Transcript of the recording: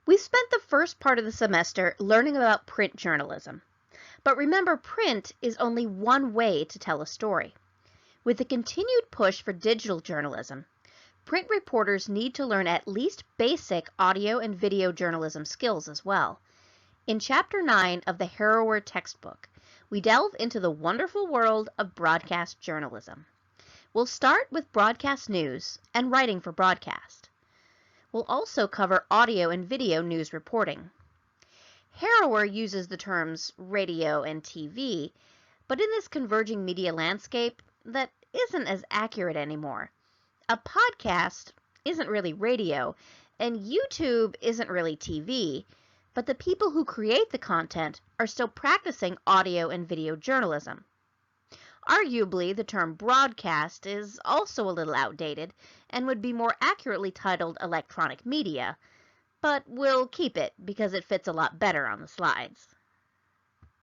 We spent the first part of the semester learning about print journalism. But remember, print is only one way to tell a story. With the continued push for digital journalism, print reporters need to learn at least basic audio and video journalism skills as well. In Chapter 9 of the Harrower textbook, we delve into the wonderful world of broadcast journalism. We'll start with broadcast news and writing for broadcast. We'll also cover audio and video news reporting. Harrower uses the terms radio and TV, but in this converging media landscape, that isn't as accurate anymore. A podcast isn't really radio, and YouTube isn't really TV, but the people who create the content are still practicing audio and video journalism. Arguably, the term broadcast is also a little outdated and would be more accurately titled electronic media, but we'll keep it because it fits a lot better on the slides.